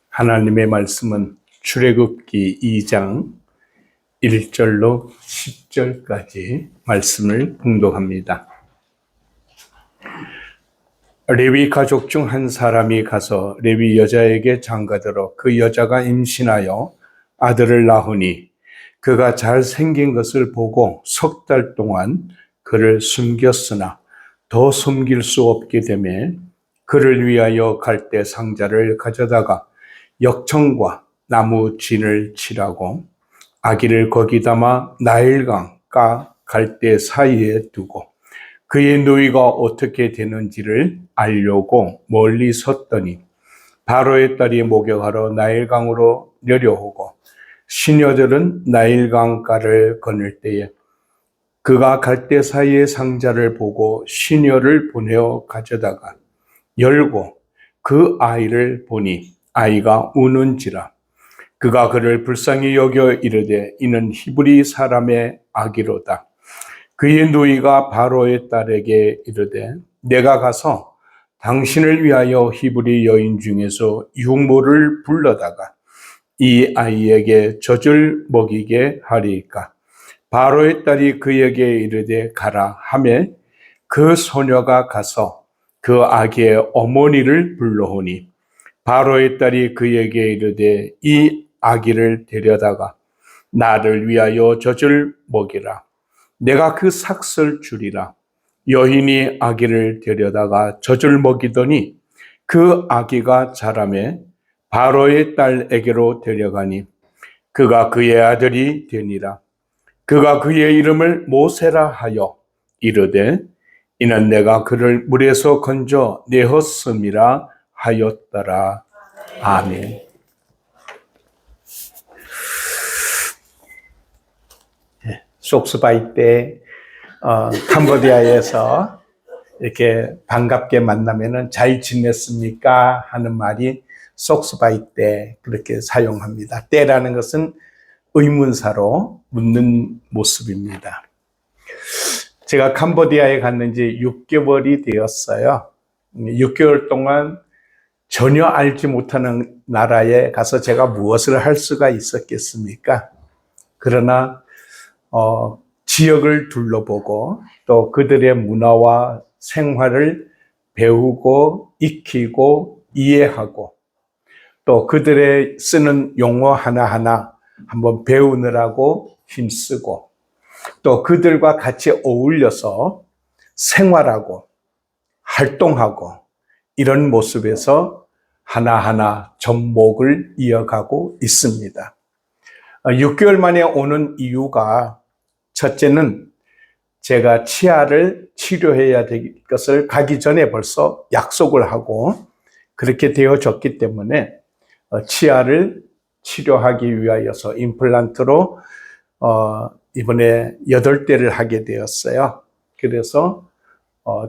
하나님의 말씀은 출애굽기 2장 1절로 10절까지 말씀을 봉독합니다. 레위 가족 중 한 사람이 가서 레위 여자에게 장가들어 그 여자가 임신하여 아들을 낳으니 그가 잘생긴 것을 보고 석 달 동안 그를 숨겼으나 더 숨길 수 없게 되매 그를 위하여 갈대 상자를 가져다가 역청과 나무 진을 칠하고 아기를 거기 담아 나일강과 갈대 사이에 두고 그의 누이가 어떻게 되는지를 알려고 멀리 섰더니 바로의 딸이 목욕하러 나일강으로 내려오고 시녀들은 나일강가를 건널 때에 그가 갈대 사이의 상자를 보고 시녀를 보내어 가져다가 열고 그 아이를 보니 아이가 우는지라. 그가 그를 불쌍히 여겨 이르되 이는 히브리 사람의 아기로다. 그의 누이가 바로의 딸에게 이르되 내가 가서 당신을 위하여 히브리 여인 중에서 유모를 불러다가 이 아이에게 젖을 먹이게 하리이까. 바로의 딸이 그에게 이르되 가라 하매 그 소녀가 가서 그 아기의 어머니를 불러오니 바로의 딸이 그에게 이르되 이 아기를 데려다가 나를 위하여 젖을 먹이라. 내가 그 삭슬 주리라. 여인이 아기를 데려다가 젖을 먹이더니 그 아기가 자라매 바로의 딸에게로 데려가니 그가 그의 아들이 되니라. 그가 그의 이름을 모세라 하여 이르되 이는 내가 그를 물에서 건져 내었음이라 하였더라. 아멘. 속스바이 때 캄보디아에서 이렇게 반갑게 만나면은 잘 지냈습니까? 하는 말이 속스바이 때 그렇게 사용합니다. 때라는 것은 의문사로 묻는 모습입니다. 제가 캄보디아에 갔는지 6개월이 되었어요. 6개월 동안 전혀 알지 못하는 나라에 가서 제가 무엇을 할 수가 있었겠습니까? 그러나 지역을 둘러보고 또 그들의 문화와 생활을 배우고 익히고 이해하고 또 그들의 쓰는 용어 하나하나 한번 배우느라고 힘쓰고 또 그들과 같이 어울려서 생활하고 활동하고 이런 모습에서 하나하나 접목을 이어가고 있습니다. 6개월 만에 오는 이유가 첫째는 제가 치아를 치료해야 될 것을 가기 전에 벌써 약속을 하고 그렇게 되어졌기 때문에 치아를 치료하기 위하여서 임플란트로 이번에 8대를 하게 되었어요. 그래서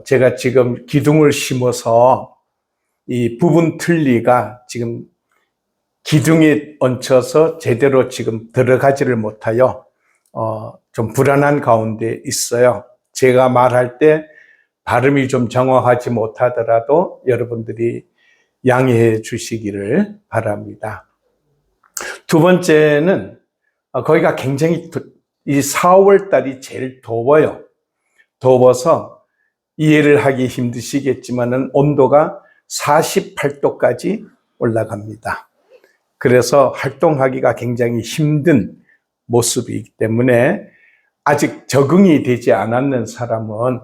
제가 지금 기둥을 심어서 이 부분 틀니가 지금 기둥에 얹혀서 제대로 지금 들어가지를 못하여 좀 불안한 가운데 있어요. 제가 말할 때 발음이 좀 정확하지 못하더라도 여러분들이 양해해 주시기를 바랍니다. 두 번째는 거기가 굉장히 이 4월 달이 제일 더워요. 더워서 이해를 하기 힘드시겠지만은 온도가 48도까지 올라갑니다. 그래서 활동하기가 굉장히 힘든 모습이기 때문에 아직 적응이 되지 않았는 사람은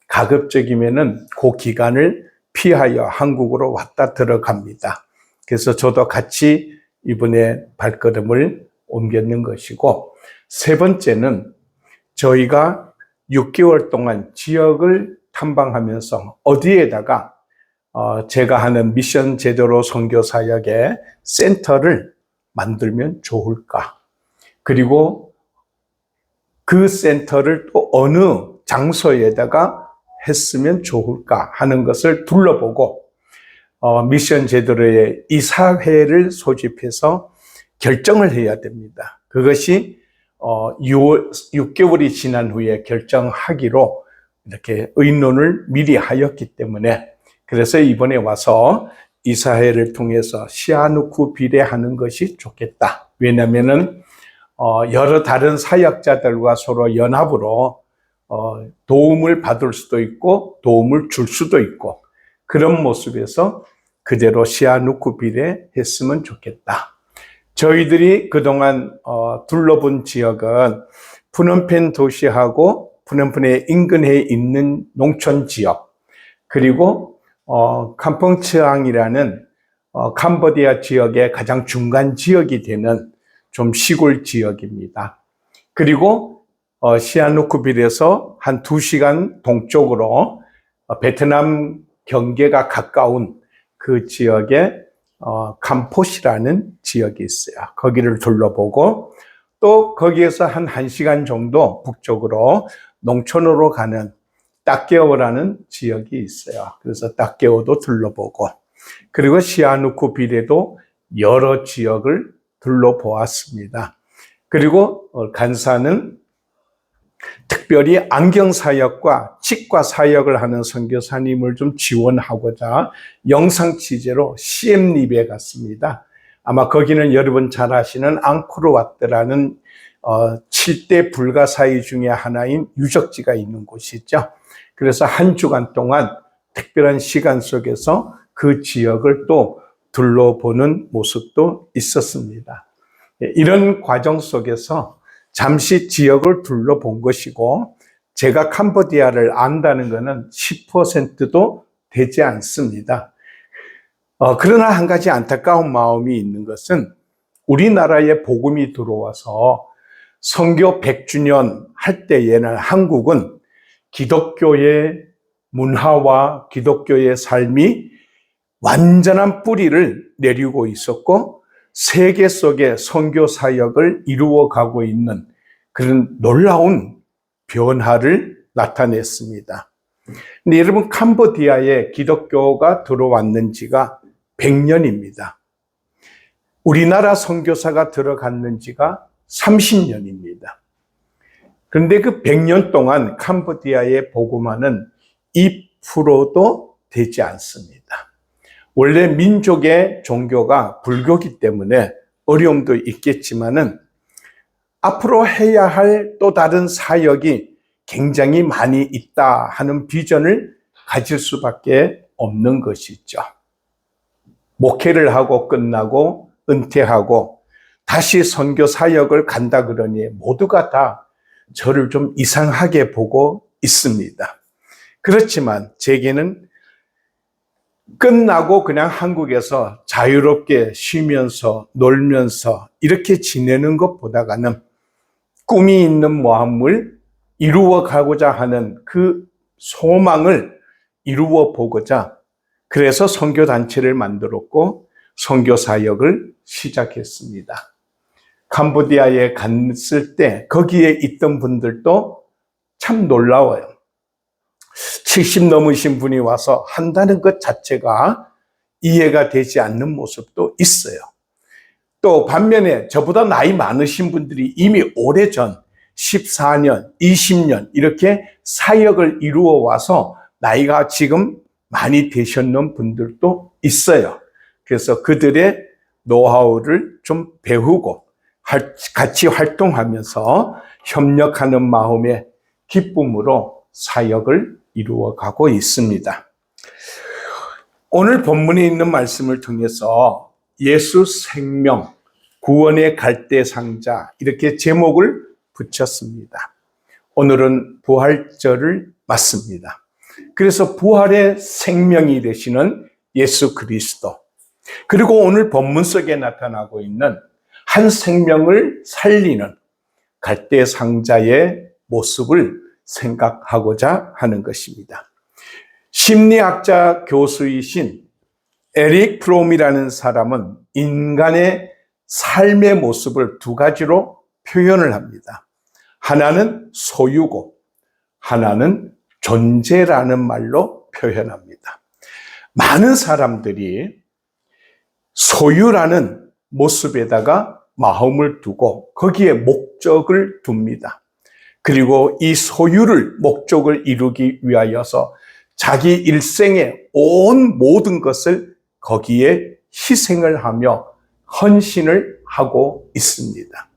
가급적이면은 그 기간을 피하여 한국으로 왔다 들어갑니다. 그래서 저도 같이 이번에 발걸음을 옮겼는 것이고, 세 번째는 저희가 6개월 동안 지역을 탐방하면서 어디에다가 제가 하는 미션 제대로 선교 사역의 센터를 만들면 좋을까? 그리고 그 센터를 또 어느 장소에다가 했으면 좋을까 하는 것을 둘러보고 미션 제대로의 이사회를 소집해서 결정을 해야 됩니다. 그것이 6개월이 지난 후에 결정하기로 이렇게 의논을 미리 하였기 때문에 그래서 이번에 와서 이사회를 통해서 시아누쿠 비례하는 것이 좋겠다. 왜냐하면은 여러 다른 사역자들과 서로 연합으로 도움을 받을 수도 있고 도움을 줄 수도 있고 그런 모습에서 그대로 시아누쿠 비례했으면 좋겠다. 저희들이 그동안 둘러본 지역은 푸놈펜 도시하고 푸놈펜의 인근에 있는 농촌 지역, 그리고 캄펑치앙이라는 캄보디아 지역의 가장 중간 지역이 되는 좀 시골 지역입니다. 그리고 시아누쿠빌에서 한 2시간 동쪽으로 베트남 경계가 가까운 그 지역에 감포시라는 지역이 있어요. 거기를 둘러보고 또 거기에서 한 1시간 정도 북쪽으로 농촌으로 가는 따케오라는 지역이 있어요. 그래서 따케오도 둘러보고 그리고 시아누쿠빌에도 여러 지역을 둘러보았습니다. 그리고 간사는 특별히 안경사역과 치과사역을 하는 선교사님을 좀 지원하고자 영상 취재로 시엠립에 갔습니다. 아마 거기는 여러분 잘 아시는 앙코르와트라는 7대 불가사의 중에 하나인 유적지가 있는 곳이죠. 그래서 한 주간 동안 특별한 시간 속에서 그 지역을 또 둘러보는 모습도 있었습니다. 이런 과정 속에서 잠시 지역을 둘러본 것이고 제가 캄보디아를 안다는 것은 10%도 되지 않습니다. 그러나 한 가지 안타까운 마음이 있는 것은 우리나라에 복음이 들어와서 선교 100주년 할 때에는 한국은 기독교의 문화와 기독교의 삶이 완전한 뿌리를 내리고 있었고 세계 속에 선교 사역을 이루어가고 있는 그런 놀라운 변화를 나타냈습니다. 근데 여러분 캄보디아에 기독교가 들어왔는 지가 100년입니다. 우리나라 선교사가 들어갔는 지가 30년입니다. 그런데 그 100년 동안 캄보디아의 복음화는 2%도 되지 않습니다. 원래 민족의 종교가 불교이기 때문에 어려움도 있겠지만은 앞으로 해야 할 또 다른 사역이 굉장히 많이 있다 하는 비전을 가질 수밖에 없는 것이죠. 목회를 하고 끝나고 은퇴하고 다시 선교 사역을 간다 그러니 모두가 다 저를 좀 이상하게 보고 있습니다. 그렇지만 제게는 끝나고 그냥 한국에서 자유롭게 쉬면서 놀면서 이렇게 지내는 것보다는 꿈이 있는 마음을 이루어 가고자 하는 그 소망을 이루어 보고자 그래서 선교단체를 만들었고 선교사역을 시작했습니다. 캄보디아에 갔을 때 거기에 있던 분들도 참 놀라워요. 70 넘으신 분이 와서 한다는 것 자체가 이해가 되지 않는 모습도 있어요. 또 반면에 저보다 나이 많으신 분들이 이미 오래전 14년, 20년 이렇게 사역을 이루어 와서 나이가 지금 많이 되셨는 분들도 있어요. 그래서 그들의 노하우를 좀 배우고 같이 활동하면서 협력하는 마음의 기쁨으로 사역을 이루어가고 있습니다. 오늘 본문에 있는 말씀을 통해서 예수 생명, 구원의 갈대상자 이렇게 제목을 붙였습니다. 오늘은 부활절을 맞습니다. 그래서 부활의 생명이 되시는 예수 그리스도 그리고 오늘 본문 속에 나타나고 있는 한 생명을 살리는 갈대상자의 모습을 생각하고자 하는 것입니다. 심리학자 교수이신 에릭 프롬이라는 사람은 인간의 삶의 모습을 두 가지로 표현을 합니다. 하나는 소유고 하나는 존재라는 말로 표현합니다. 많은 사람들이 소유라는 모습에다가 마음을 두고 거기에 목적을 둡니다. 그리고 이 소유를 목적을 이루기 위하여서 자기 일생의 온 모든 것을 거기에 희생을 하며 헌신을 하고 있습니다.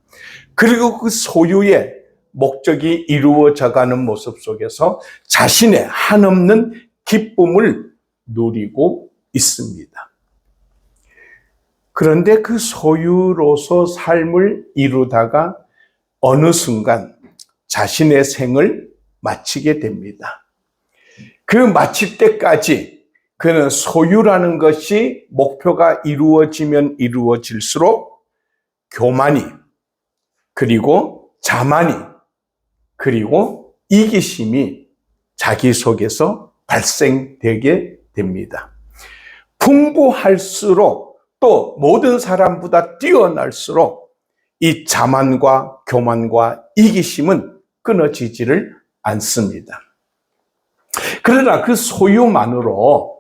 그리고 그 소유의 목적이 이루어져가는 모습 속에서 자신의 한없는 기쁨을 누리고 있습니다. 그런데 그 소유로서 삶을 이루다가 어느 순간 자신의 생을 마치게 됩니다. 그 마칠 때까지 그는 소유라는 것이 목표가 이루어지면 이루어질수록 교만이, 그리고 자만이, 그리고 이기심이 자기 속에서 발생되게 됩니다. 풍부할수록 또 모든 사람보다 뛰어날수록 이 자만과 교만과 이기심은 끊어지지를 않습니다. 그러나 그 소유만으로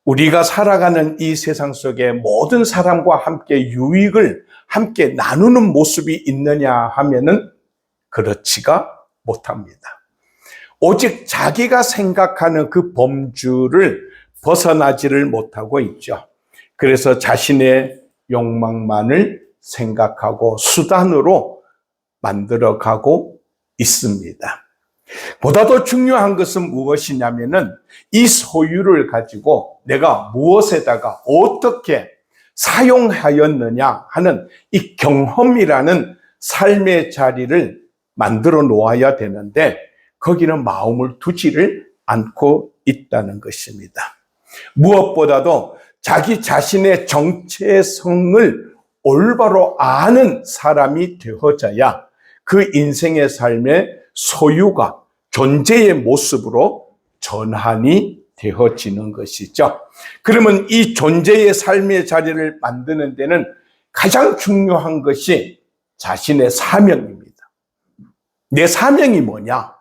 우리가 살아가는 이 세상 속에 모든 사람과 함께 유익을 함께 나누는 모습이 있느냐 하면은 그렇지가 못합니다. 오직 자기가 생각하는 그 범주를 벗어나지를 못하고 있죠. 그래서 자신의 욕망만을 생각하고 수단으로 만들어가고 있습니다. 보다 더 중요한 것은 무엇이냐면은 이 소유를 가지고 내가 무엇에다가 어떻게 사용하였느냐 하는 이 경험이라는 삶의 자리를 만들어 놓아야 되는데 거기는 마음을 두지를 않고 있다는 것입니다. 무엇보다도 자기 자신의 정체성을 올바로 아는 사람이 되어져야 그 인생의 삶의 소유가 존재의 모습으로 전환이 되어지는 것이죠. 그러면 이 존재의 삶의 자리를 만드는 데는 가장 중요한 것이 자신의 사명입니다. 내 사명이 뭐냐?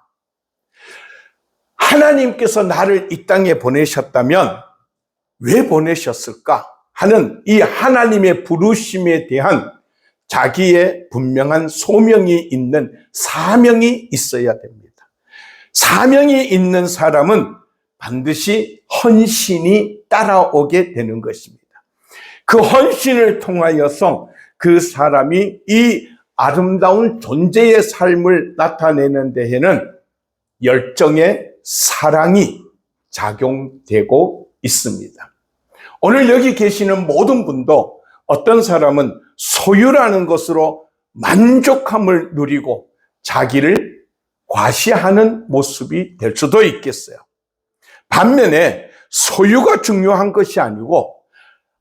하나님께서 나를 이 땅에 보내셨다면 왜 보내셨을까 하는 이 하나님의 부르심에 대한 자기의 분명한 소명이 있는 사명이 있어야 됩니다. 사명이 있는 사람은 반드시 헌신이 따라오게 되는 것입니다. 그 헌신을 통하여서 그 사람이 이 아름다운 존재의 삶을 나타내는 데에는 열정의 사랑이 작용되고 있습니다. 오늘 여기 계시는 모든 분도 어떤 사람은 소유라는 것으로 만족함을 누리고 자기를 과시하는 모습이 될 수도 있겠어요. 반면에 소유가 중요한 것이 아니고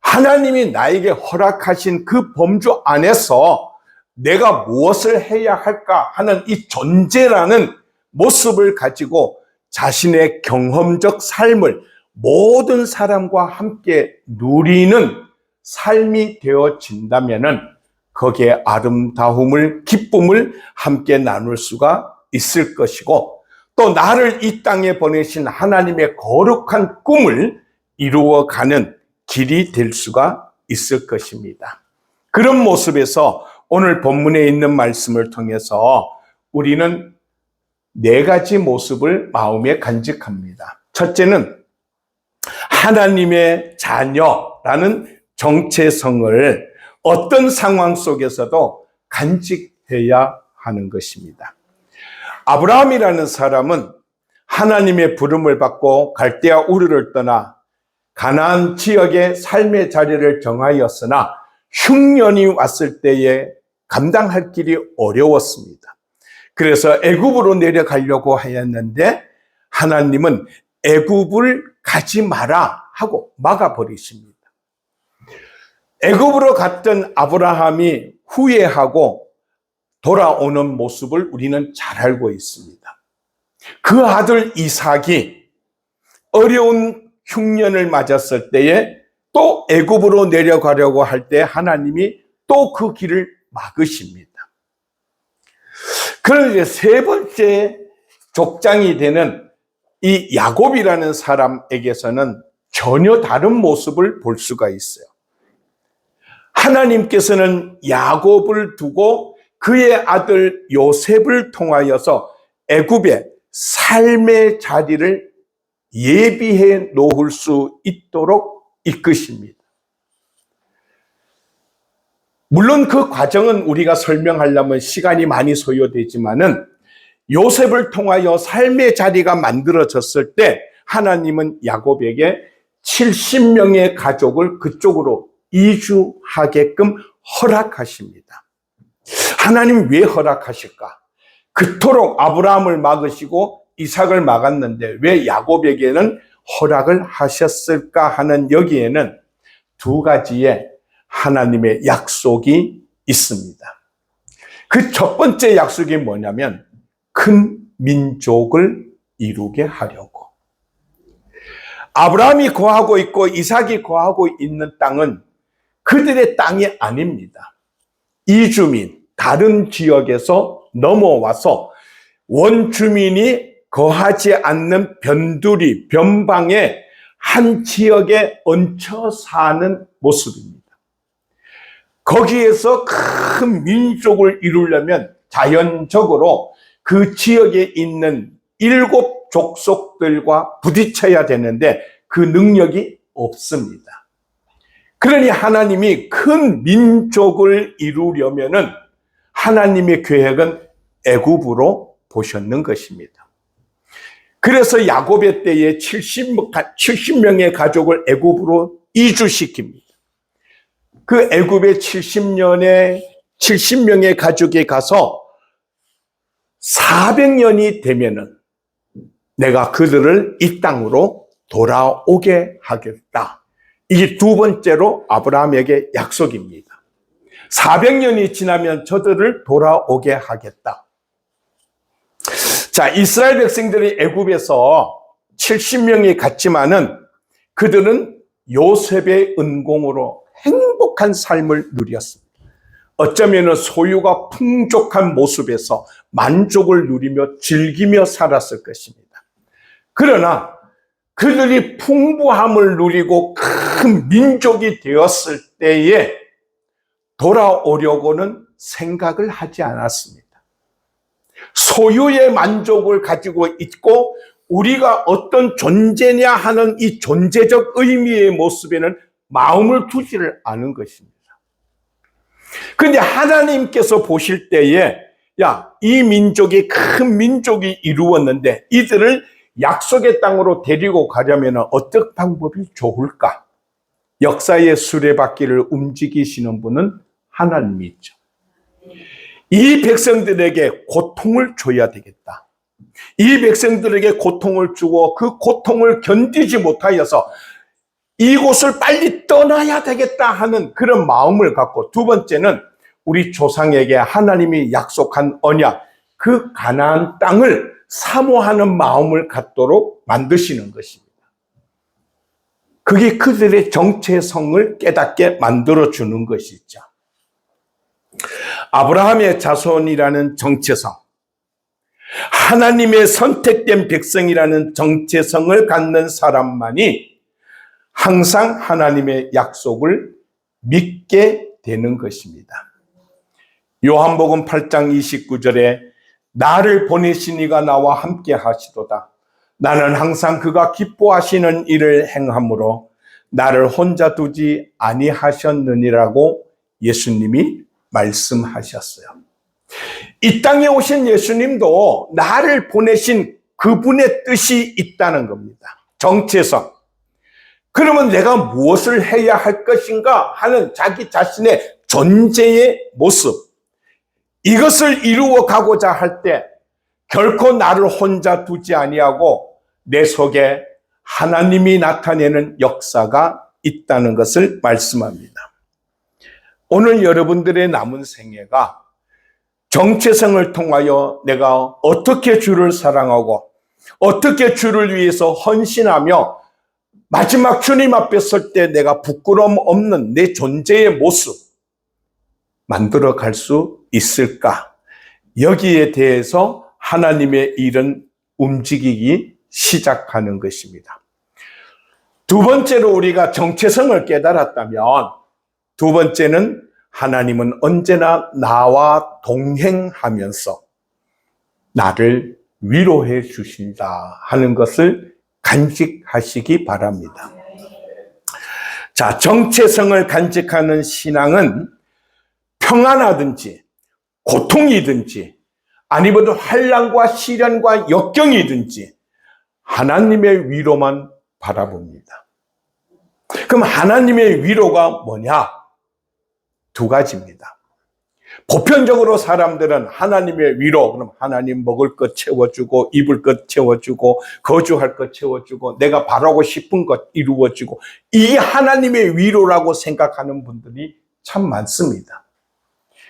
하나님이 나에게 허락하신 그 범주 안에서 내가 무엇을 해야 할까 하는 이 존재라는 모습을 가지고 자신의 경험적 삶을 모든 사람과 함께 누리는 삶이 되어진다면은 거기에 아름다움을, 기쁨을 함께 나눌 수가 있을 것이고 또 나를 이 땅에 보내신 하나님의 거룩한 꿈을 이루어가는 길이 될 수가 있을 것입니다. 그런 모습에서 오늘 본문에 있는 말씀을 통해서 우리는 4가지 모습을 마음에 간직합니다. 첫째는 하나님의 자녀라는 정체성을 어떤 상황 속에서도 간직해야 하는 것입니다. 아브라함이라는 사람은 하나님의 부름을 받고 갈대아 우르를 떠나 가나안 지역의 삶의 자리를 정하였으나 흉년이 왔을 때에 감당할 길이 어려웠습니다. 그래서 애굽으로 내려가려고 하였는데 하나님은 애굽을 가지 마라 하고 막아버리십니다. 애굽으로 갔던 아브라함이 후회하고 돌아오는 모습을 우리는 잘 알고 있습니다. 그 아들 이삭이 어려운 흉년을 맞았을 때에 또 애굽으로 내려가려고 할 때 하나님이 또 그 길을 막으십니다. 그런데 3번째 족장이 되는 이 야곱이라는 사람에게서는 전혀 다른 모습을 볼 수가 있어요. 하나님께서는 야곱을 두고 그의 아들 요셉을 통하여서 애굽의 삶의 자리를 예비해 놓을 수 있도록 이끄십니다. 물론 그 과정은 우리가 설명하려면 시간이 많이 소요되지만은 요셉을 통하여 삶의 자리가 만들어졌을 때 하나님은 야곱에게 70명의 가족을 그쪽으로 이주하게끔 허락하십니다. 하나님 왜 허락하실까? 그토록 아브라함을 막으시고 이삭을 막았는데 왜 야곱에게는 허락을 하셨을까 하는 여기에는 두 가지의 하나님의 약속이 있습니다. 그 첫 번째 약속이 뭐냐면 큰 민족을 이루게 하려고. 아브라함이 거하고 있고 이삭이 거하고 있는 땅은 그들의 땅이 아닙니다. 이주민, 다른 지역에서 넘어와서 원주민이 거하지 않는 변두리, 변방의 한 지역에 얹혀 사는 모습입니다. 거기에서 큰 민족을 이루려면 자연적으로 그 지역에 있는 7 족속들과 부딪혀야 되는데 그 능력이 없습니다. 그러니 하나님이 큰 민족을 이루려면은 하나님의 계획은 애굽으로 보셨는 것입니다. 그래서 야곱의 때에 70명의 가족을 애굽으로 이주시킵니다. 그 애굽의 70명의 가족이 가서 400년이 되면은 내가 그들을 이 땅으로 돌아오게 하겠다. 이게 두 번째로 아브라함에게 약속입니다. 400년이 지나면 저들을 돌아오게 하겠다. 자, 이스라엘 백성들이 애굽에서 70명이 갔지만은 그들은 요셉의 은공으로 행복한 삶을 누렸습니다. 어쩌면 소유가 풍족한 모습에서 만족을 누리며 즐기며 살았을 것입니다. 그러나 그들이 풍부함을 누리고 큰 민족이 되었을 때에 돌아오려고는 생각을 하지 않았습니다. 소유의 만족을 가지고 있고 우리가 어떤 존재냐 하는 이 존재적 의미의 모습에는 마음을 두지를 않은 것입니다. 그런데 하나님께서 보실 때에 이 민족이 큰 민족이 이루었는데 이들을 약속의 땅으로 데리고 가려면 어떤 방법이 좋을까? 역사의 수레바퀴를 움직이시는 분은 하나님이죠. 이 백성들에게 고통을 줘야 되겠다. 이 백성들에게 고통을 주고 그 고통을 견디지 못하여서 이곳을 빨리 떠나야 되겠다 하는 그런 마음을 갖고, 두 번째는 우리 조상에게 하나님이 약속한 언약, 그 가나안 땅을 사모하는 마음을 갖도록 만드시는 것입니다. 그게 그들의 정체성을 깨닫게 만들어주는 것이죠. 아브라함의 자손이라는 정체성, 하나님의 선택된 백성이라는 정체성을 갖는 사람만이 항상 하나님의 약속을 믿게 되는 것입니다. 요한복음 8장 29절에 나를 보내신 이가 나와 함께 하시도다. 나는 항상 그가 기뻐하시는 일을 행함으로 나를 혼자 두지 아니하셨느니라고 예수님이 말씀하셨어요. 이 땅에 오신 예수님도 나를 보내신 그분의 뜻이 있다는 겁니다. 정체성. 그러면 내가 무엇을 해야 할 것인가 하는 자기 자신의 존재의 모습, 이것을 이루어 가고자 할 때 결코 나를 혼자 두지 아니하고 내 속에 하나님이 나타내는 역사가 있다는 것을 말씀합니다. 오늘 여러분들의 남은 생애가 정체성을 통하여 내가 어떻게 주를 사랑하고 어떻게 주를 위해서 헌신하며 마지막 주님 앞에 설 때 내가 부끄러움 없는 내 존재의 모습 만들어 갈 수 있을까? 여기에 대해서 하나님의 일은 움직이기 시작하는 것입니다. 두 번째로 우리가 정체성을 깨달았다면 두 번째는 하나님은 언제나 나와 동행하면서 나를 위로해 주신다 하는 것을 간직하시기 바랍니다. 자, 정체성을 간직하는 신앙은 평안하든지 고통이든지 아니면 환난과 시련과 역경이든지 하나님의 위로만 바라봅니다. 그럼 하나님의 위로가 뭐냐? 두 가지입니다. 보편적으로 사람들은 하나님의 위로, 그럼 하나님 먹을 것 채워주고, 입을 것 채워주고, 거주할 것 채워주고, 내가 바라고 싶은 것 이루어주고, 이 하나님의 위로라고 생각하는 분들이 참 많습니다.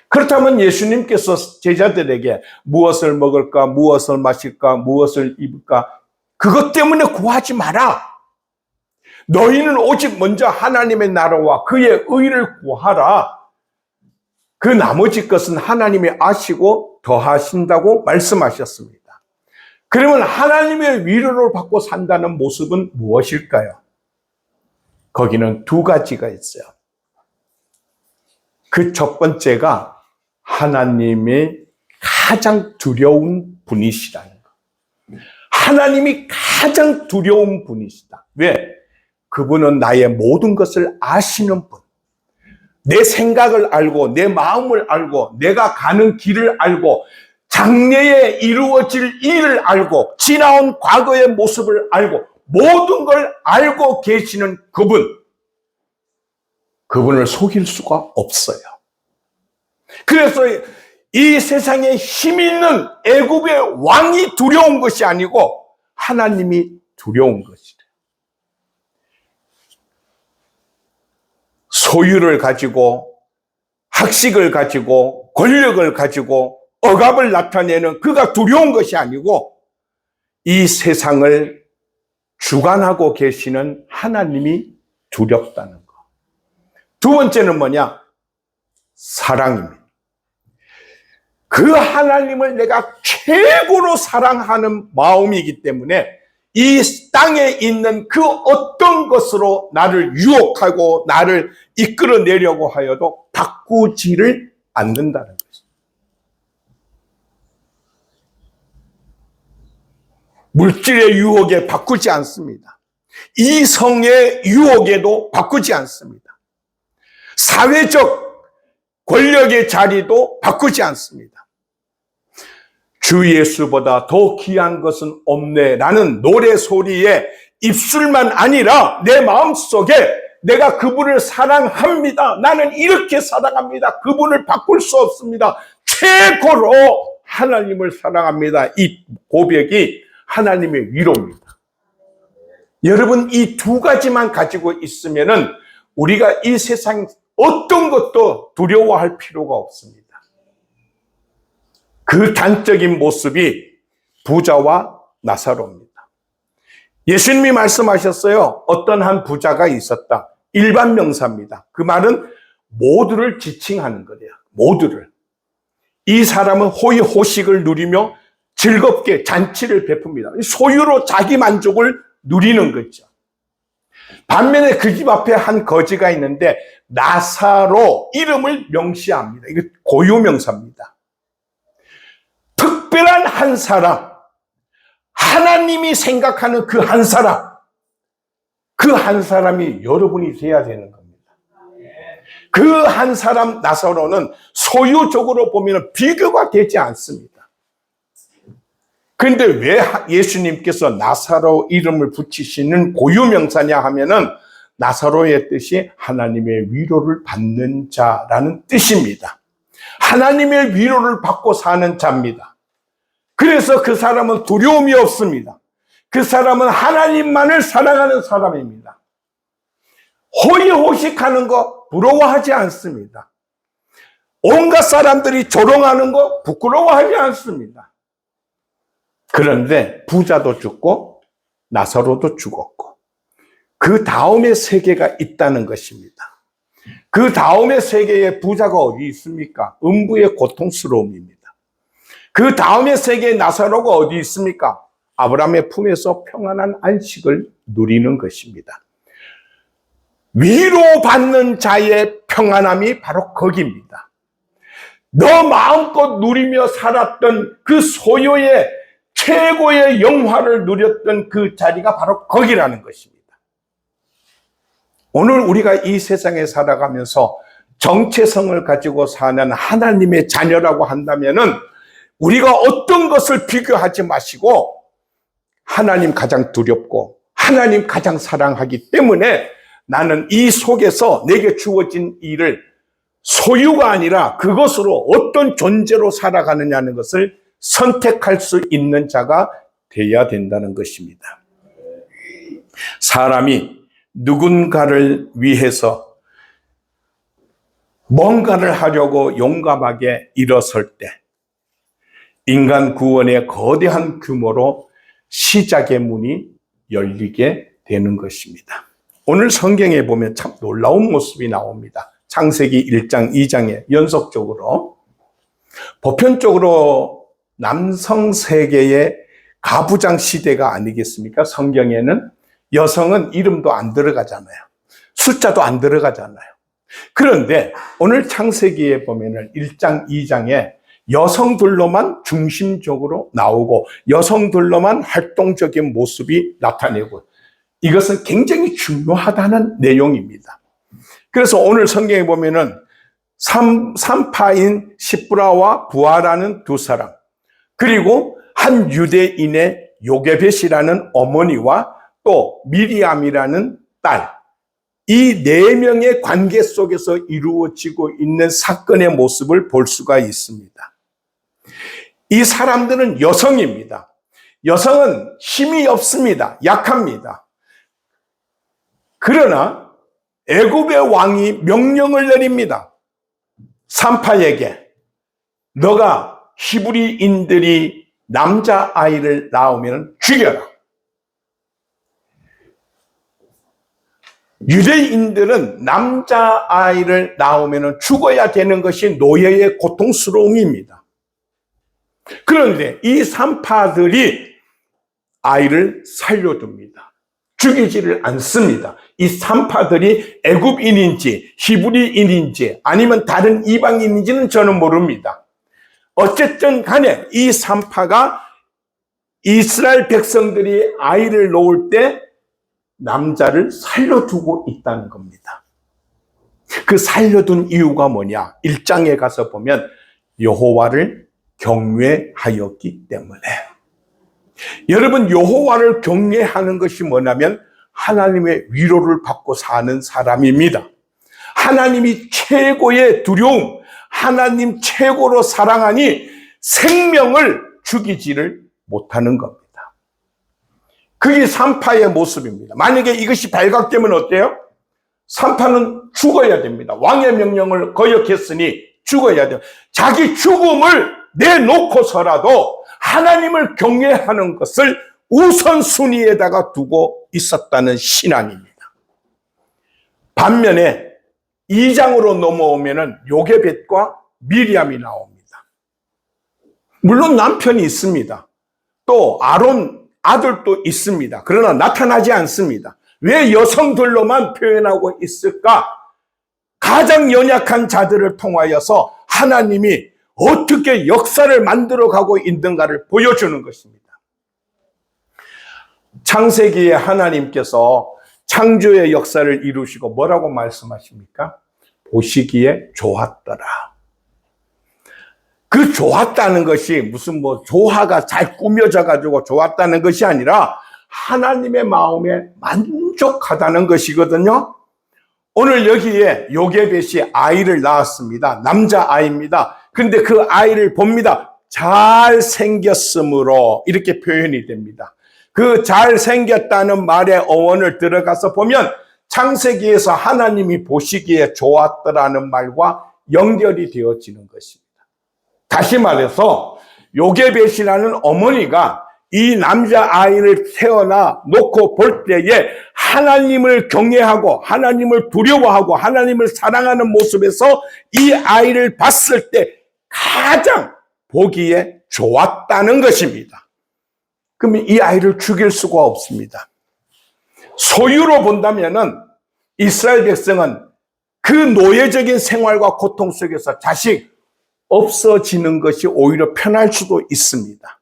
그렇다면 예수님께서 제자들에게 무엇을 먹을까, 무엇을 마실까, 무엇을 입을까, 그것 때문에 구하지 마라. 너희는 오직 먼저 하나님의 나라와 그의 의를 구하라. 그 나머지 것은 하나님이 아시고 더하신다고 말씀하셨습니다. 그러면 하나님의 위로를 받고 산다는 모습은 무엇일까요? 거기는 두 가지가 있어요. 그 첫 번째가 하나님의 가장 두려운 분이시라는 것. 하나님이 가장 두려운 분이시다. 왜? 그분은 나의 모든 것을 아시는 분. 내 생각을 알고 내 마음을 알고 내가 가는 길을 알고 장래에 이루어질 일을 알고 지나온 과거의 모습을 알고 모든 걸 알고 계시는 그분을 속일 수가 없어요. 그래서 이 세상에 힘 있는 애굽의 왕이 두려운 것이 아니고 하나님이 두려운 것이래요. 소유를 가지고 학식을 가지고 권력을 가지고 억압을 나타내는 그가 두려운 것이 아니고 이 세상을 주관하고 계시는 하나님이 두렵다는 것. 두 번째는 뭐냐? 사랑입니다. 그 하나님을 내가 최고로 사랑하는 마음이기 때문에 이 땅에 있는 그 어떤 것으로 나를 유혹하고 나를 이끌어내려고 하여도 바꾸지를 않는다는 것입니다. 물질의 유혹에 바꾸지 않습니다. 이성의 유혹에도 바꾸지 않습니다. 사회적 권력의 자리도 바꾸지 않습니다. 주 예수보다 더 귀한 것은 없네 라는 노래소리에 입술만 아니라 내 마음속에 내가 그분을 사랑합니다. 나는 이렇게 사랑합니다. 그분을 바꿀 수 없습니다. 최고로 하나님을 사랑합니다. 이 고백이 하나님의 위로입니다. 여러분, 이 두 가지만 가지고 있으면은 우리가 이 세상 어떤 것도 두려워할 필요가 없습니다. 그 단적인 모습이 부자와 나사로입니다. 예수님이 말씀하셨어요. 어떤 한 부자가 있었다. 일반 명사입니다. 그 말은 모두를 지칭하는 거예요. 모두를. 이 사람은 호의호식을 누리며 즐겁게 잔치를 베풉니다. 소유로 자기 만족을 누리는 거죠. 반면에 그 집 앞에 한 거지가 있는데 나사로 이름을 명시합니다. 이거 고유명사입니다. 특별한 한 사람, 하나님이 생각하는 그 한 사람, 그 한 사람이 여러분이 돼야 되는 겁니다. 그 한 사람 나사로는 소유적으로 보면 비교가 되지 않습니다. 그런데 왜 예수님께서 나사로 이름을 붙이시는 고유명사냐 하면은 나사로의 뜻이 하나님의 위로를 받는 자라는 뜻입니다. 하나님의 위로를 받고 사는 자입니다. 그래서 그 사람은 두려움이 없습니다. 그 사람은 하나님만을 사랑하는 사람입니다. 호의호식하는 거 부러워하지 않습니다. 온갖 사람들이 조롱하는 거 부끄러워하지 않습니다. 그런데 부자도 죽고 나사로도 죽었고 그 다음의 세계가 있다는 것입니다. 그 다음의 세계에 부자가 어디 있습니까? 음부의 고통스러움입니다. 그 다음의 세계에 나사로가 어디 있습니까? 아브라함의 품에서 평안한 안식을 누리는 것입니다. 위로받는 자의 평안함이 바로 거기입니다. 너 마음껏 누리며 살았던 그 소유의 최고의 영화를 누렸던 그 자리가 바로 거기라는 것입니다. 오늘 우리가 이 세상에 살아가면서 정체성을 가지고 사는 하나님의 자녀라고 한다면은 우리가 어떤 것을 비교하지 마시고 하나님 가장 두렵고 하나님 가장 사랑하기 때문에 나는 이 속에서 내게 주어진 일을 소유가 아니라 그것으로 어떤 존재로 살아가느냐는 것을 선택할 수 있는 자가 되어야 된다는 것입니다. 사람이 누군가를 위해서 뭔가를 하려고 용감하게 일어설 때 인간 구원의 거대한 규모로 시작의 문이 열리게 되는 것입니다. 오늘 성경에 보면 참 놀라운 모습이 나옵니다. 창세기 1장, 2장에 연속적으로 보편적으로 남성 세계의 가부장 시대가 아니겠습니까? 성경에는 여성은 이름도 안 들어가잖아요. 숫자도 안 들어가잖아요. 그런데 오늘 창세기에 보면은 1장, 2장에 여성들로만 중심적으로 나오고 여성들로만 활동적인 모습이 나타내고 이것은 굉장히 중요하다는 내용입니다. 그래서 오늘 성경에 보면은 산파인 시브라와 부하라는 두 사람, 그리고 한 유대인의 요게벳이라는 어머니와 또 미리암이라는 딸, 이 네 명의 관계 속에서 이루어지고 있는 사건의 모습을 볼 수가 있습니다. 이 사람들은 여성입니다. 여성은 힘이 없습니다. 약합니다. 그러나 애굽의 왕이 명령을 내립니다. 산파에게 너가 히브리인들이 남자아이를 낳으면 죽여라. 유대인들은 남자아이를 낳으면 죽어야 되는 것이 노예의 고통스러움입니다. 그런데 이 산파들이 아이를 살려둡니다. 죽이지를 않습니다. 이 산파들이 애굽인인지 히브리인인지 아니면 다른 이방인인지는 저는 모릅니다. 어쨌든 간에 이 산파가 이스라엘 백성들이 아이를 놓을 때 남자를 살려두고 있다는 겁니다. 그 살려둔 이유가 뭐냐? 1장에 가서 보면 여호와를 경외하였기 때문에. 여러분, 여호와를 경외하는 것이 뭐냐면 하나님의 위로를 받고 사는 사람입니다. 하나님이 최고의 두려움, 하나님 최고로 사랑하니 생명을 죽이지를 못하는 겁니다. 그게 산파의 모습입니다. 만약에 이것이 발각되면 어때요? 산파는 죽어야 됩니다. 왕의 명령을 거역했으니 죽어야 돼요. 자기 죽음을 내놓고서라도 하나님을 경외하는 것을 우선순위에다가 두고 있었다는 신앙입니다. 반면에 2장으로 넘어오면은 요게벳과 미리암이 나옵니다. 물론 남편이 있습니다. 또 아론 아들도 있습니다. 그러나 나타나지 않습니다. 왜 여성들로만 표현하고 있을까? 가장 연약한 자들을 통하여서 하나님이 어떻게 역사를 만들어가고 있는가를 보여주는 것입니다. 창세기에 하나님께서 창조의 역사를 이루시고 뭐라고 말씀하십니까? 보시기에 좋았더라. 그 좋았다는 것이 무슨 조화가 잘 꾸며져 가지고 좋았다는 것이 아니라 하나님의 마음에 만족하다는 것이거든요. 오늘 여기에 요게벳이 아이를 낳았습니다. 남자아이입니다. 근데 그 아이를 봅니다. 잘생겼으므로 이렇게 표현이 됩니다. 그 잘생겼다는 말의 어원을 들어가서 보면 창세기에서 하나님이 보시기에 좋았더라는 말과 연결이 되어지는 것입니다. 다시 말해서 요게벳이라는 어머니가 이 남자아이를 태어나 놓고 볼 때에 하나님을 경외하고 하나님을 두려워하고 하나님을 사랑하는 모습에서 이 아이를 봤을 때 가장 보기에 좋았다는 것입니다. 그러면 이 아이를 죽일 수가 없습니다. 소유로 본다면은 이스라엘 백성은 그 노예적인 생활과 고통 속에서 자식 없어지는 것이 오히려 편할 수도 있습니다.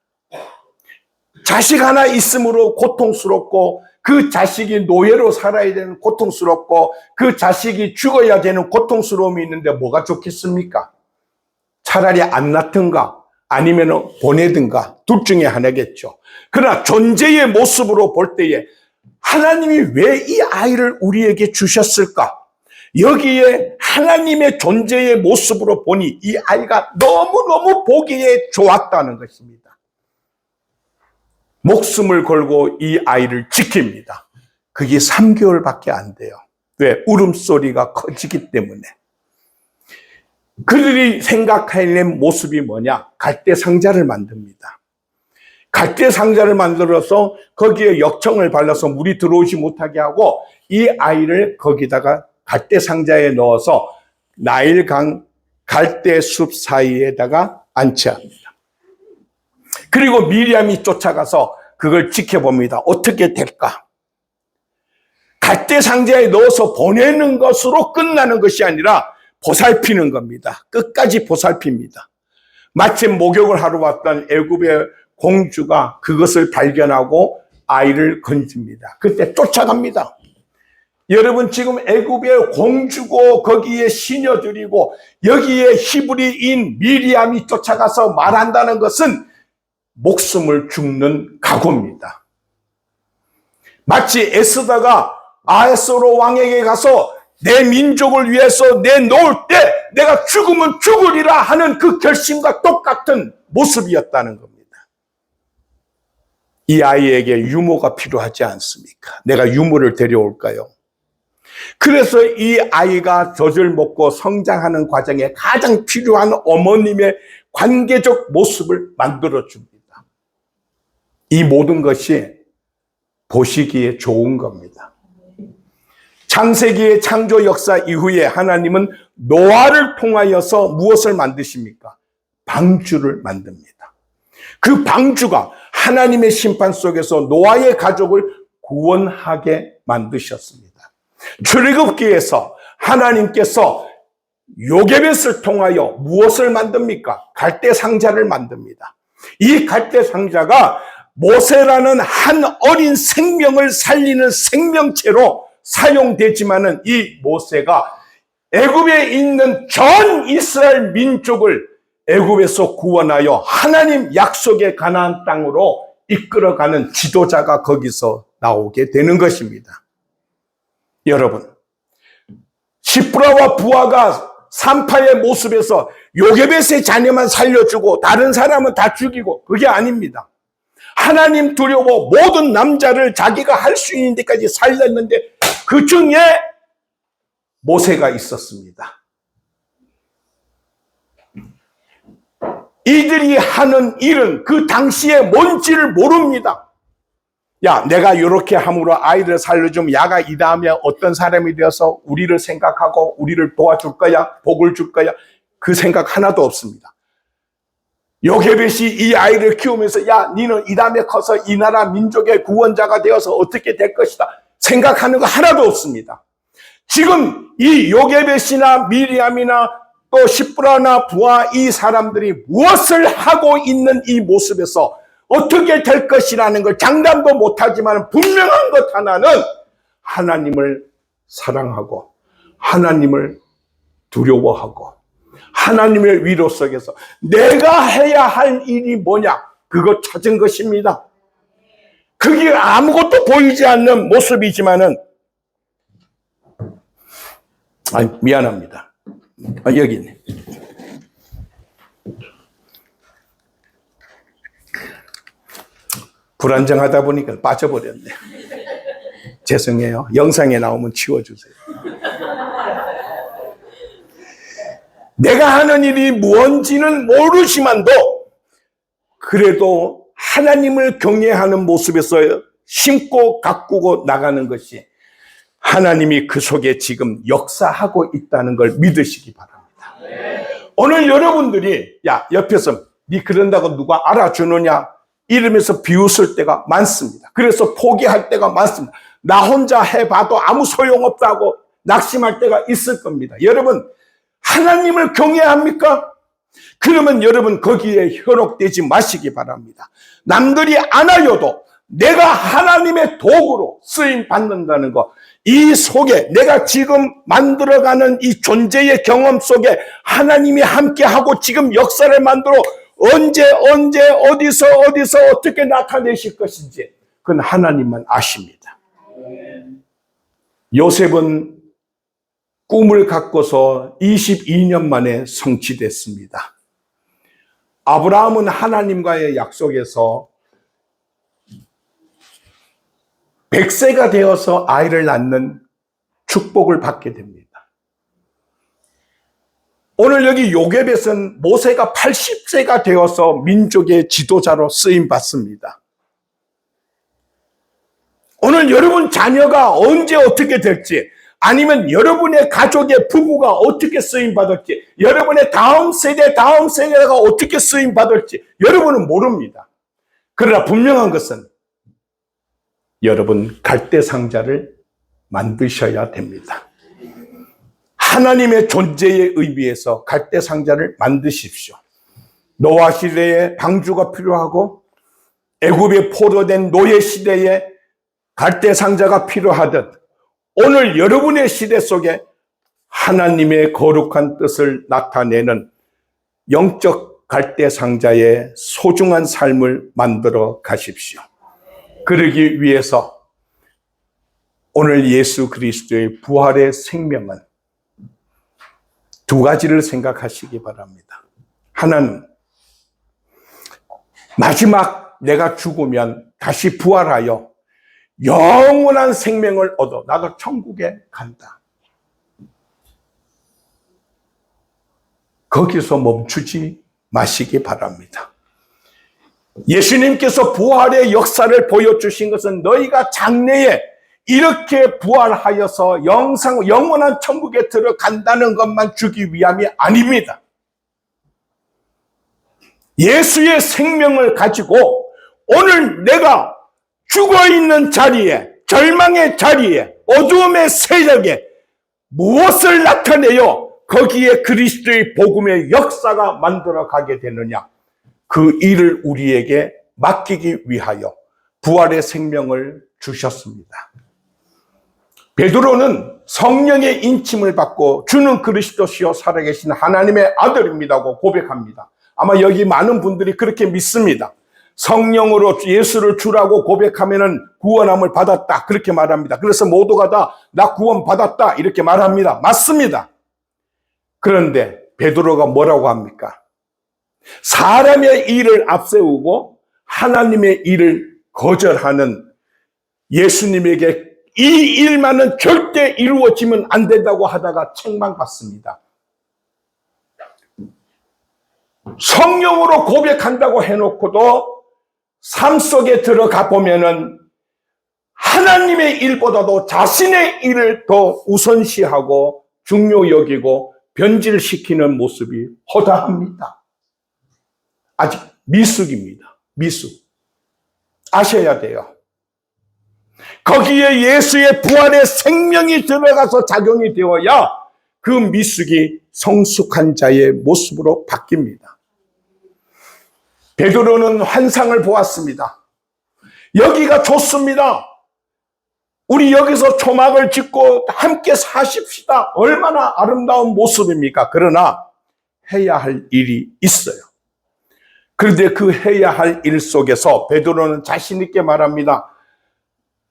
자식 하나 있음으로 고통스럽고 그 자식이 노예로 살아야 되는 고통스럽고 그 자식이 죽어야 되는 고통스러움이 있는데 뭐가 좋겠습니까? 차라리 안 낳든가 아니면 보내든가 둘 중에 하나겠죠. 그러나 존재의 모습으로 볼 때에 하나님이 왜 이 아이를 우리에게 주셨을까? 여기에 하나님의 존재의 모습으로 보니 이 아이가 너무너무 보기에 좋았다는 것입니다. 목숨을 걸고 이 아이를 지킵니다. 그게 3개월밖에 안 돼요. 왜? 울음소리가 커지기 때문에. 그들이 생각하는 모습이 뭐냐? 갈대상자를 만듭니다. 갈대상자를 만들어서 거기에 역청을 발라서 물이 들어오지 못하게 하고 이 아이를 거기다가 갈대상자에 넣어서 나일강 갈대숲 사이에다가 안치합니다. 그리고 미리암이 쫓아가서 그걸 지켜봅니다. 어떻게 될까? 갈대상자에 넣어서 보내는 것으로 끝나는 것이 아니라 보살피는 겁니다. 끝까지 보살핍니다. 마침 목욕을 하러 왔던 애굽의 공주가 그것을 발견하고 아이를 건집니다. 그때 쫓아갑니다. 여러분, 지금 애굽의 공주고 거기에 시녀들이고 여기에 히브리인 미리암이 쫓아가서 말한다는 것은 목숨을 죽는 각오입니다. 마치 에스더가 아하스로 왕에게 가서 내 민족을 위해서 내놓을 때 내가 죽으면 죽으리라 하는 그 결심과 똑같은 모습이었다는 겁니다. 이 아이에게 유모가 필요하지 않습니까? 내가 유모를 데려올까요? 그래서 이 아이가 젖을 먹고 성장하는 과정에 가장 필요한 어머님의 관계적 모습을 만들어줍니다. 이 모든 것이 보시기에 좋은 겁니다. 창세기의 창조 역사 이후에 하나님은 노아를 통하여서 무엇을 만드십니까? 방주를 만듭니다. 그 방주가 하나님의 심판 속에서 노아의 가족을 구원하게 만드셨습니다. 출애굽기에서 하나님께서 요게벳을 통하여 무엇을 만듭니까? 갈대상자를 만듭니다. 이 갈대상자가 모세라는 한 어린 생명을 살리는 생명체로 사용되지만은 이 모세가 애굽에 있는 전 이스라엘 민족을 애굽에서 구원하여 하나님 약속의 가나안 땅으로 이끌어가는 지도자가 거기서 나오게 되는 것입니다. 여러분, 시프라와 부하가 산파의 모습에서 요게벳의 자녀만 살려주고 다른 사람은 다 죽이고 그게 아닙니다. 하나님 두려워 모든 남자를 자기가 할 수 있는 데까지 살렸는데 그 중에 모세가 있었습니다. 이들이 하는 일은 그 당시에 뭔지를 모릅니다. 야, 내가 이렇게 함으로 아이를 살려주면 야가 이 다음에 어떤 사람이 되어서 우리를 생각하고 우리를 도와줄 거야, 복을 줄 거야, 그 생각 하나도 없습니다. 요게벳이 이 아이를 키우면서 야, 니는 이 다음에 커서 이 나라 민족의 구원자가 되어서 어떻게 될 것이다 생각하는 거 하나도 없습니다. 지금 이 요게벳이나 미리암이나 또 시프라나 부하 이 사람들이 무엇을 하고 있는 이 모습에서 어떻게 될 것이라는 걸 장담도 못하지만 분명한 것 하나는 하나님을 사랑하고 하나님을 두려워하고 하나님의 위로 속에서 내가 해야 할 일이 뭐냐 그거 찾은 것입니다. 그게 아무것도 보이지 않는 모습이지만은 미안합니다. 여기 있네. 불안정하다 보니까 빠져버렸네. 죄송해요. 영상에 나오면 치워주세요. 내가 하는 일이 무언지는 모르지만도 그래도 하나님을 경외하는 모습에서 심고 가꾸고 나가는 것이 하나님이 그 속에 지금 역사하고 있다는 걸 믿으시기 바랍니다. 오늘 여러분들이 야 옆에서 네 그런다고 누가 알아주느냐 이러면서 비웃을 때가 많습니다. 그래서 포기할 때가 많습니다. 나 혼자 해봐도 아무 소용없다고 낙심할 때가 있을 겁니다. 여러분 하나님을 경외합니까? 그러면 여러분 거기에 현혹되지 마시기 바랍니다. 남들이 안 하여도 내가 하나님의 도구로 쓰임 받는다는 것, 이 속에 내가 지금 만들어가는 이 존재의 경험 속에 하나님이 함께하고 지금 역사를 만들어 언제 어디서 어떻게 나타내실 것인지 그건 하나님만 아십니다. 요셉은 꿈을 갖고서 22년 만에 성취됐습니다. 아브라함은 하나님과의 약속에서 100세가 되어서 아이를 낳는 축복을 받게 됩니다. 오늘 여기 요셉에서는 모세가 80세가 되어서 민족의 지도자로 쓰임 받습니다. 오늘 여러분 자녀가 언제 어떻게 될지, 아니면 여러분의 가족의 부부가 어떻게 쓰임 받을지, 여러분의 다음 세대가 어떻게 쓰임 받을지 여러분은 모릅니다. 그러나 분명한 것은 여러분 갈대 상자를 만드셔야 됩니다. 하나님의 존재의 의미에서 갈대 상자를 만드십시오. 노아 시대에 방주가 필요하고 애굽에 포로된 노예 시대에 갈대 상자가 필요하듯 오늘 여러분의 시대 속에 하나님의 거룩한 뜻을 나타내는 영적 갈대 상자의 소중한 삶을 만들어 가십시오. 그러기 위해서 오늘 예수 그리스도의 부활의 생명은 두 가지를 생각하시기 바랍니다. 하나는 마지막 내가 죽으면 다시 부활하여 영원한 생명을 얻어 나도 천국에 간다. 거기서 멈추지 마시기 바랍니다. 예수님께서 부활의 역사를 보여주신 것은 너희가 장래에 이렇게 부활하여서 영원한 천국에 들어간다는 것만 주기 위함이 아닙니다. 예수의 생명을 가지고 오늘 내가 죽어있는 자리에, 절망의 자리에, 어두움의 세력에 무엇을 나타내요? 거기에 그리스도의 복음의 역사가 만들어 가게 되느냐? 그 일을 우리에게 맡기기 위하여 부활의 생명을 주셨습니다. 베드로는 성령의 인침을 받고 주는 그리스도시요 살아계신 하나님의 아들입니다고 고백합니다. 아마 여기 많은 분들이 그렇게 믿습니다. 성령으로 예수를 주라고 고백하면은 구원함을 받았다 그렇게 말합니다. 그래서 모두가 다 나 구원 받았다 이렇게 말합니다. 맞습니다. 그런데 베드로가 뭐라고 합니까? 사람의 일을 앞세우고 하나님의 일을 거절하는 예수님에게 이 일만은 절대 이루어지면 안 된다고 하다가 책망받습니다. 성령으로 고백한다고 해놓고도 삶 속에 들어가 보면은 하나님의 일보다도 자신의 일을 더 우선시하고 중요 여기고 변질시키는 모습이 허다합니다. 아직 미숙입니다. 미숙. 아셔야 돼요. 거기에 예수의 부활의 생명이 들어가서 작용이 되어야 그 미숙이 성숙한 자의 모습으로 바뀝니다. 베드로는 환상을 보았습니다. 여기가 좋습니다. 우리 여기서 초막을 짓고 함께 사십시다. 얼마나 아름다운 모습입니까? 그러나 해야 할 일이 있어요. 그런데 그 해야 할 일 속에서 베드로는 자신 있게 말합니다.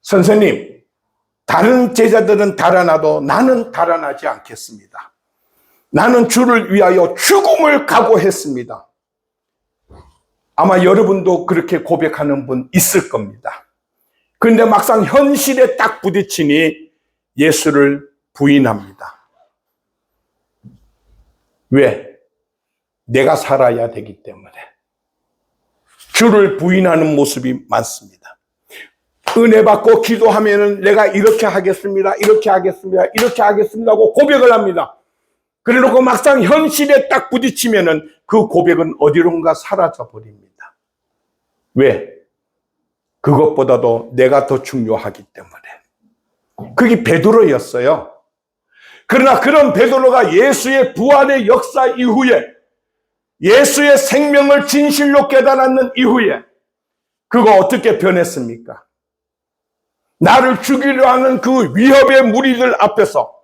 선생님, 다른 제자들은 달아나도 나는 달아나지 않겠습니다. 나는 주를 위하여 죽음을 각오했습니다. 아마 여러분도 그렇게 고백하는 분 있을 겁니다. 그런데 막상 현실에 딱 부딪히니 예수를 부인합니다. 왜? 내가 살아야 되기 때문에. 주를 부인하는 모습이 많습니다. 은혜 받고 기도하면은 내가 이렇게 하겠습니다. 이렇게 하겠습니다. 이렇게 하겠습니다 하고 고백을 합니다. 그래놓고 막상 현실에 딱 부딪히면은 그 고백은 어디론가 사라져 버립니다. 왜? 그것보다도 내가 더 중요하기 때문에. 그게 베드로였어요. 그러나 그런 베드로가 예수의 부활의 역사 이후에 예수의 생명을 진실로 깨달았는 이후에 그거 어떻게 변했습니까? 나를 죽이려 하는 그 위협의 무리들 앞에서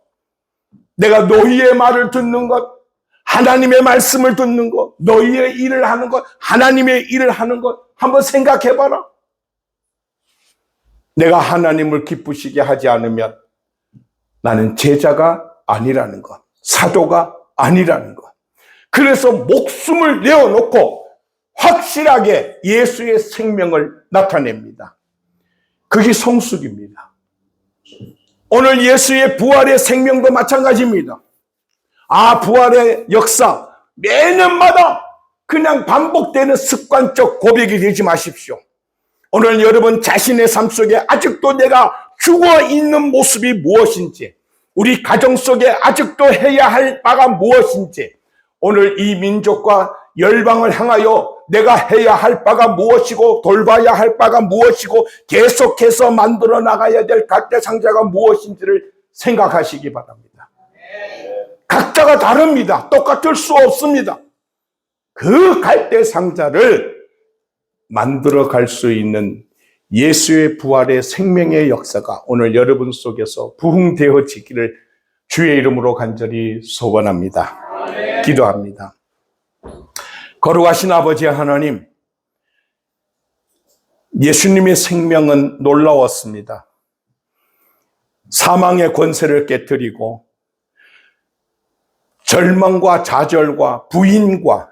내가 너희의 말을 듣는 것, 하나님의 말씀을 듣는 것, 너희의 일을 하는 것, 하나님의 일을 하는 것 한번 생각해봐라. 내가 하나님을 기쁘시게 하지 않으면 나는 제자가 아니라는 것, 사도가 아니라는 것. 그래서 목숨을 내어놓고 확실하게 예수의 생명을 나타냅니다. 그게 성숙입니다. 오늘 예수의 부활의 생명도 마찬가지입니다. 부활의 역사 매년마다 그냥 반복되는 습관적 고백이 되지 마십시오. 오늘 여러분 자신의 삶 속에 아직도 내가 죽어있는 모습이 무엇인지, 우리 가정 속에 아직도 해야 할 바가 무엇인지, 오늘 이 민족과 열방을 향하여 내가 해야 할 바가 무엇이고 돌봐야 할 바가 무엇이고 계속해서 만들어 나가야 될 갈대상자가 무엇인지를 생각하시기 바랍니다. 각자가 다릅니다. 똑같을 수 없습니다. 그 갈대상자를 만들어 갈 수 있는 예수의 부활의 생명의 역사가 오늘 여러분 속에서 부흥되어지기를 주의 이름으로 간절히 소원합니다. 기도합니다. 거룩하신 아버지 하나님, 예수님의 생명은 놀라웠습니다. 사망의 권세를 깨뜨리고 절망과 좌절과 부인과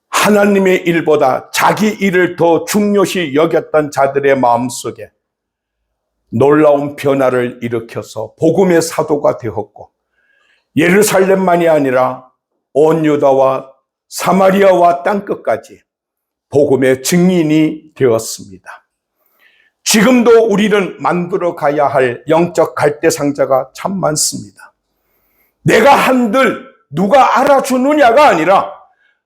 하나님의 일보다 자기 일을 더 중요시 여겼던 자들의 마음속에 놀라운 변화를 일으켜서 복음의 사도가 되었고, 예루살렘만이 아니라 온 유다와 사마리아와 땅끝까지 복음의 증인이 되었습니다. 지금도 우리는 만들어 가야 할 영적 갈대상자가 참 많습니다. 내가 한들 누가 알아주느냐가 아니라,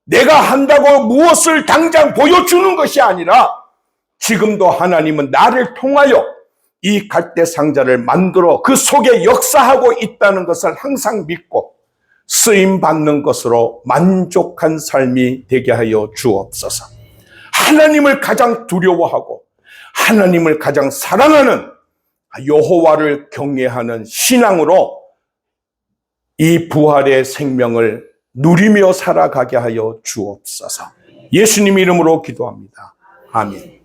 내가 한다고 무엇을 당장 보여주는 것이 아니라, 지금도 하나님은 나를 통하여 이 갈대상자를 만들어 그 속에 역사하고 있다는 것을 항상 믿고 쓰임받는 것으로 만족한 삶이 되게 하여 주옵소서. 하나님을 가장 두려워하고 하나님을 가장 사랑하는 여호와를 경외하는 신앙으로 이 부활의 생명을 누리며 살아가게 하여 주옵소서. 예수님 이름으로 기도합니다. 아멘.